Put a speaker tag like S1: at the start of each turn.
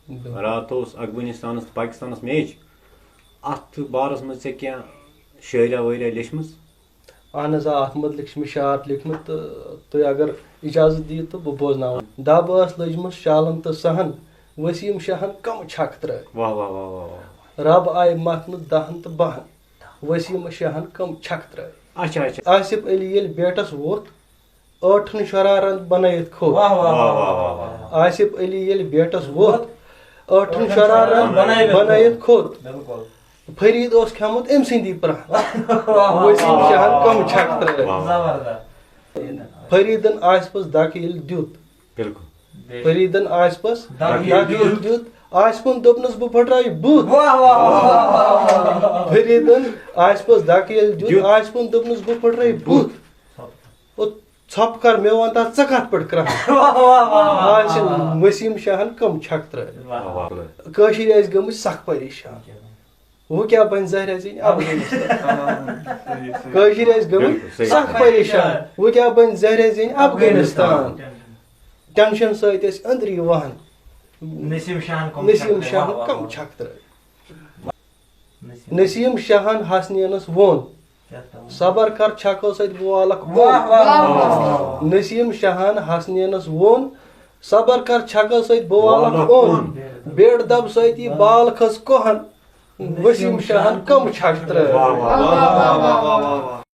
S1: رات افغانستان تو پاکستان میچ ات بارس مز ژےٚ شاعریا وٲریا لیچھمٕژ؟
S2: اہن حظ ات متعلق مےٚ شعر لیکھمُت تہٕ تُہۍ اگر اجازت دِیِو تہٕ بہٕ بوزناوَن. دب ٲس لٔجمٕژ شالن تہٕ سہن ؤسیٖم شاہن کم چھکھ ترٲے.
S1: واہ واہ واہ واہ.
S2: رب آیہِ متنہٕ دہن تہٕ بہن ؤسیٖم شاہن کم چھکھ ترٲے.
S1: اچھا اچھا.
S2: آصف علی ییٚلہِ بیٹس ووٚتھ ٲٹھن شرارن بنٲیِتھ کھوٚت. آصف علی ییٚلہِ بیٹس ووٚتھ ٲٹھن شرارن بنٲیِتھ کھوٚت. فرید اوس کھیوٚمُت أمۍ سٕنٛدی پرٛان ؤسیٖم شاہن کم چھکھ ترٲے. فریدن آصفس دکہٕ ییٚلہِ دیُت.
S1: بالکل.
S2: فریدن آصفس دکہٕ ییٚلہِ دیُت آصفن دوٚپنس بہٕ پھٹرایہِ بُتھ. فریدن آصفس دکہٕ ییٚلہِ دیُت آصفن دوٚپنس بہٕ پھٹرایہِ بُتھ. ژھۄپہٕ کر مےٚ وَن تتھ ژٕ کتھ پٲٹھۍ کران. ؤسیٖم شاہن کم چھکھ ترٲے. کٲشِر ٲسۍ گٔمٕتۍ سخ پریشان. وہ کیا بن ظاہر زین افغانستان. کٲشِر ٲسۍ گٔمٕتۍ سخ پریشان. وہ کیا بن ظاہر زین افغانستان. ٹینشن سۭتۍ ٲسۍ أنٛدری وہان. نسیٖم شاہن کم چھکھ ترٲے. نسیٖم شاہن حسنینس ووٚن صبر کر چھکو سۭتۍ والکھ اوٚن. نسیٖم شاہن حسنینس ووٚن صبر کر چھکو سۭتۍ بہٕ والکھ اوٚن. بیڑ دب سۭتی بال کھٔژ کوہن ؤسیٖم شاہن کم چھکھ ترٲے.